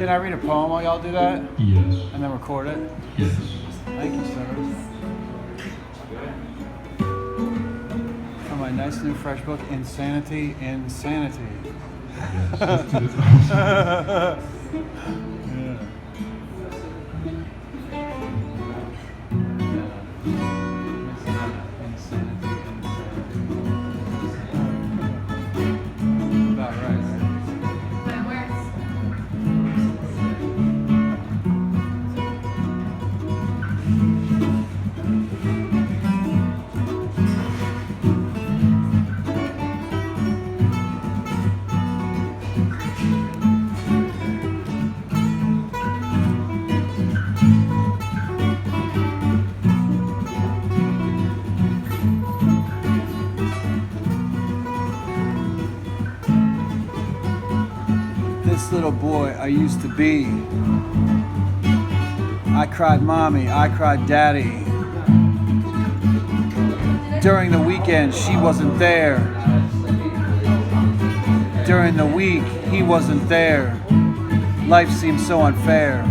Can I read a poem while y'all do that? Yes. And then record it? Yes. Thank you, sir. From my nice new fresh book, Insanity, Insanity. Yes. Let's do this. Yeah. About right, right? That works. This little boy I used to be. I cried mommy, I cried daddy. During the weekend she wasn't there. During the week he wasn't there. Life seemed so unfair.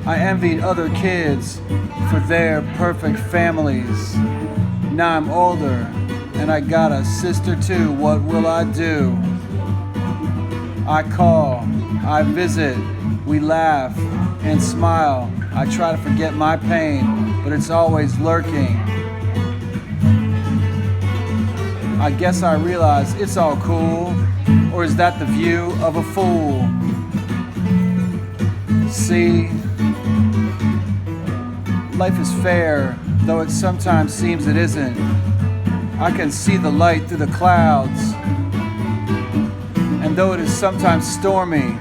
I envied other kids for their perfect families. Now I'm older and I got a sister too. What will I do? I call, I visit, we laugh and smile. I try to forget my pain, but it's always lurking. I guess I realize it's all cool, or is that the view of a fool? See, life is fair, though it sometimes seems it isn't. I can see the light through the clouds. And though it is sometimes stormy,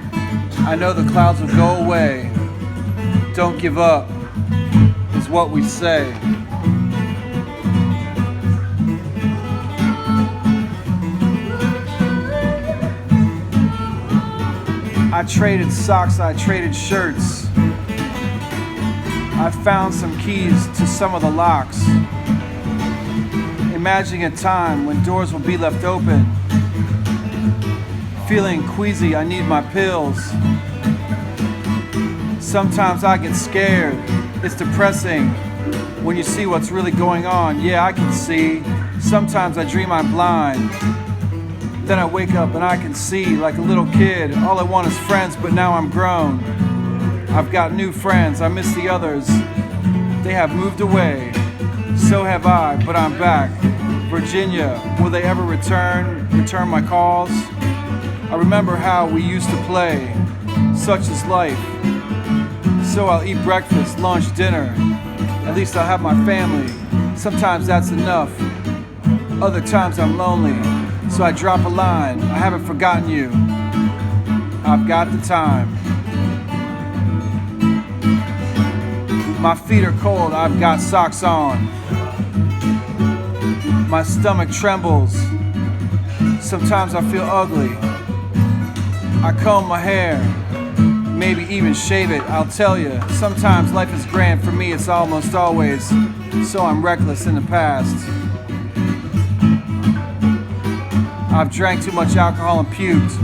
I know the clouds will go away. Don't give up, is what we say. I traded socks, I traded shirts. I found some keys to some of the locks. Imagining a time when doors will be left open. Feeling queasy, I need my pills. Sometimes I get scared, it's depressing when you see what's really going on. Yeah, I can see. Sometimes I dream I'm blind. Then I wake up and I can see like a little kid. All I want is friends, but now I'm grown. I've got new friends, I miss the others. They have moved away, so have I, but I'm back. Virginia, will they ever return my calls? I remember how we used to play, such is life. So I'll eat breakfast, lunch, dinner. At least I'll have my family. Sometimes that's enough. Other times I'm lonely, so I drop a line. I haven't forgotten you. I've got the time. My feet are cold, I've got socks on. My stomach trembles. Sometimes I feel ugly. I comb my hair, maybe even shave it. I'll tell you, sometimes life is grand. For me, it's almost always. So I'm reckless in the past. I've drank too much alcohol and puked.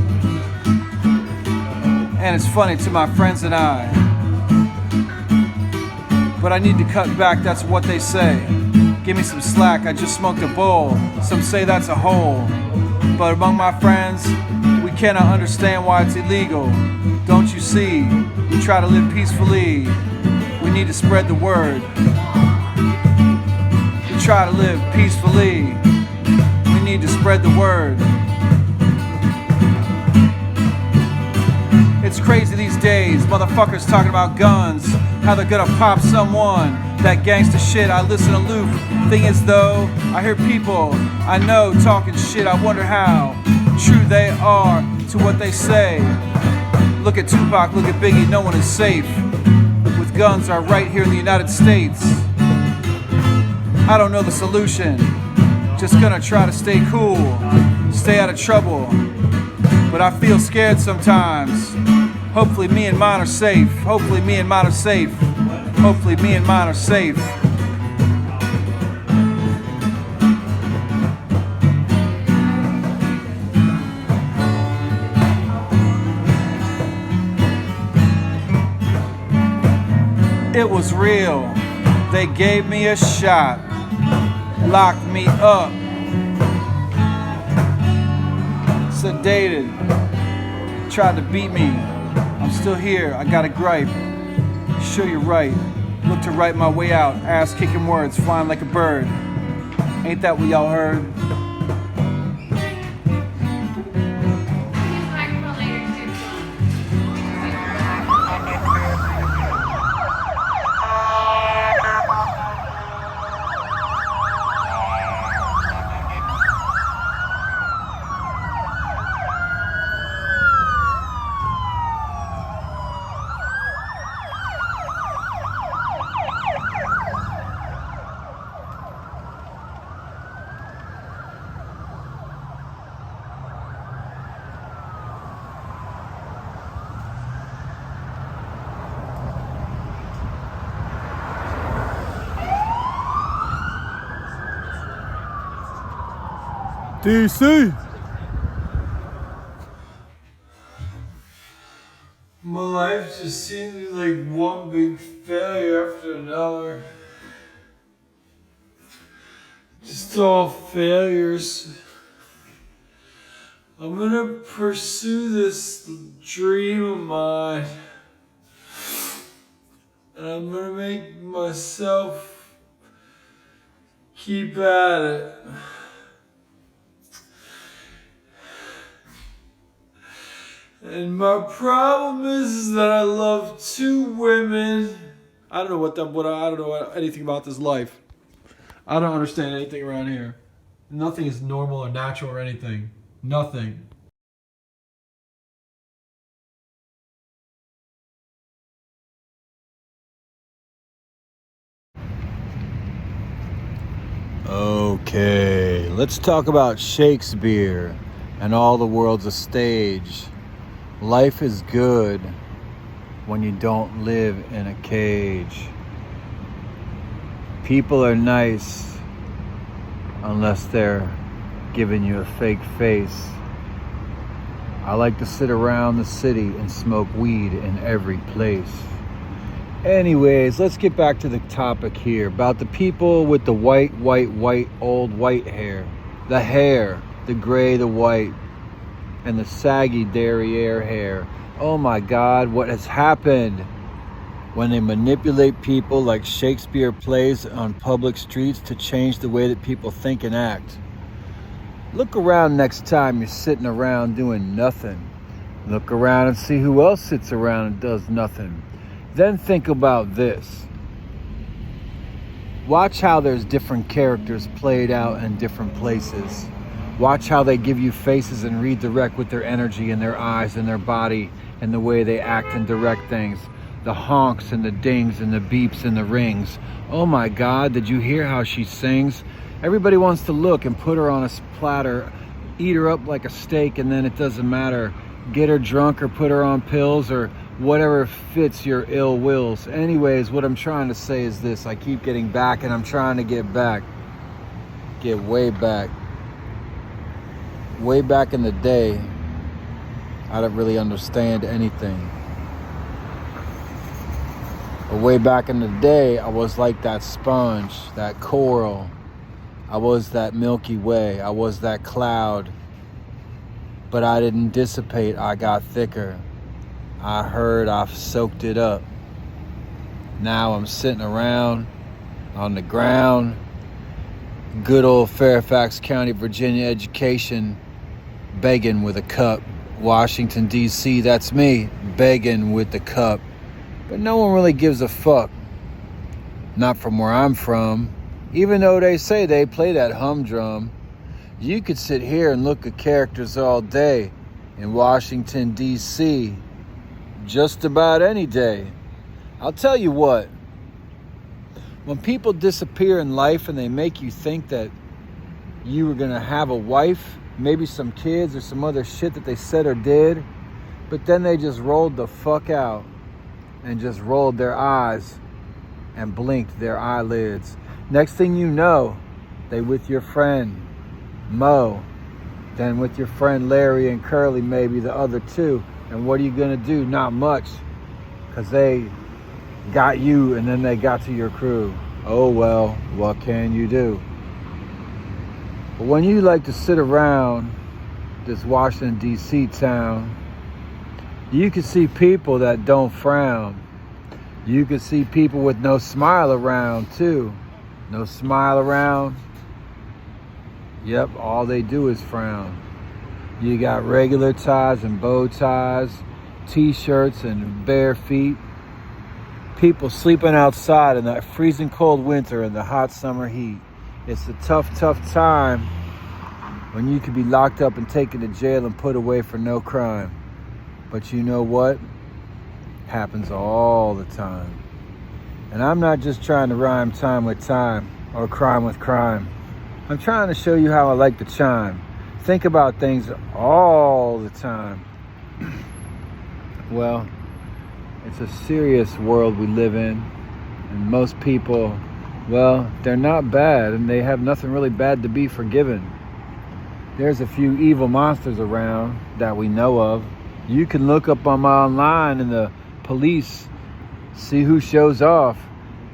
And it's funny to my friends and I. But I need to cut back, that's what they say. Give me some slack, I just smoked a bowl. Some say that's a hole. But among my friends, we cannot understand why it's illegal. Don't you see? We try to live peacefully. We need to spread the word. We try to live peacefully. We need to spread the word. It's crazy these days, motherfuckers talking about guns, how they're gonna pop someone. That gangsta shit, I listen aloof. Thing is though, I hear people I know talking shit. I wonder how true they are to what they say. Look at Tupac, look at Biggie, no one is safe. With guns are right here in the United States. I don't know the solution, just gonna try to stay cool, stay out of trouble. But I feel scared sometimes. Hopefully me and mine are safe. Hopefully me and mine are safe. Hopefully me and mine are safe. It was real. They gave me a shot, locked me up, sedated, tried to beat me. I'm still here, I got a gripe. Sure you're right. Look to write my way out, ass kicking words, flying like a bird. Ain't that what y'all heard? Use the microphone later too. DC. My life just seems like one big failure after another. Just all failures. I'm gonna pursue this dream of mine. And I'm gonna make myself keep at it. And my problem is that I love two women. I don't know anything about this life. I don't understand anything around here. Nothing is normal or natural or anything. Nothing. Okay, let's talk about Shakespeare and all the world's a stage. Life is good when you don't live in a cage. People are nice unless they're giving you a fake face. I like to sit around the city and smoke weed in every place. Anyways, let's get back to the topic here about the people with the white, old white hair. The hair, the gray, the white, and the saggy derriere hair. Oh my God, what has happened when they manipulate people like Shakespeare plays on public streets to change the way that people think and act. Look around next time you're sitting around doing nothing. Look around and see who else sits around and does nothing. Then think about this. Watch how there's different characters played out in different places. Watch how they give you faces and redirect with their energy and their eyes and their body and the way they act and direct things. The honks and the dings and the beeps and the rings. Oh my God, did you hear how she sings? Everybody wants to look and put her on a platter, eat her up like a steak, and then it doesn't matter. Get her drunk or put her on pills or whatever fits your ill wills. Anyways, what I'm trying to say is this. I keep getting back and I'm trying to get back. Get way back. Way back in the day, I didn't really understand anything. But way back in the day, I was like that sponge, that coral. I was that Milky Way. I was that cloud. But I didn't dissipate. I got thicker. I've soaked it up. Now I'm sitting around on the ground. Good old Fairfax County, Virginia education, begging with a cup. Washington, D.C., that's me, begging with the cup. But no one really gives a fuck. Not from where I'm from. Even though they say they play that humdrum. You could sit here and look at characters all day in Washington, D.C., just about any day. I'll tell you what. When people disappear in life and they make you think that you were gonna have a wife, maybe some kids or some other shit that they said or did, but then they just rolled the fuck out and just rolled their eyes and blinked their eyelids. Next thing you know, they with your friend Mo, then with your friend Larry and Curly, maybe the other two. And what are you gonna do? Not much, because they got you, and then they got to your crew. Oh well, what can you do? But when you like to sit around this Washington, D.C. town, you can see people that don't frown. You can see people with no smile around too. No smile around. Yep, all they do is frown. You got regular ties and bow ties, t-shirts and bare feet. People sleeping outside in the freezing cold winter and the hot summer heat. It's a tough, tough time when you could be locked up and taken to jail and put away for no crime. But you know what? Happens all the time. And I'm not just trying to rhyme time with time or crime with crime. I'm trying to show you how I like to chime. Think about things all the time. Well, it's a serious world we live in. And most people, well, they're not bad and they have nothing really bad to be forgiven. There's a few evil monsters around that we know of. You can look up them online and the police, see who shows off,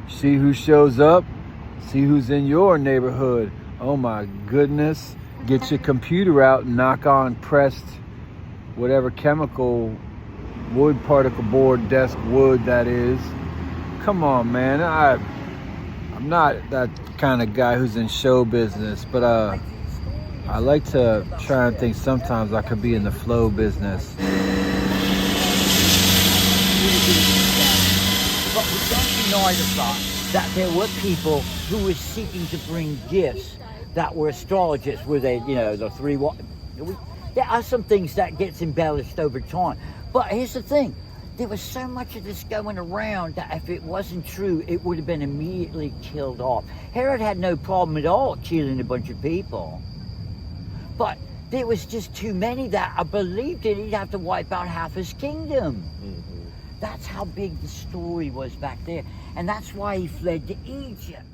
see who shows up, see who's in your neighborhood. Oh my goodness. Get your computer out and knock on pressed whatever chemical wood particle board desk wood that is. Come on, man. I'm not that kind of guy who's in show business, but I like to try and think sometimes I could be in the flow business. But we don't deny the fact that there were people who were seeking to bring gifts that were astrologists, were they, the three what? There are some things that gets embellished over time. But here's the thing, there was so much of this going around that if it wasn't true, it would have been immediately killed off. Herod had no problem at all killing a bunch of people. But there was just too many that I believed it, he'd have to wipe out half his kingdom. That's how big the story was back there. And that's why he fled to Egypt.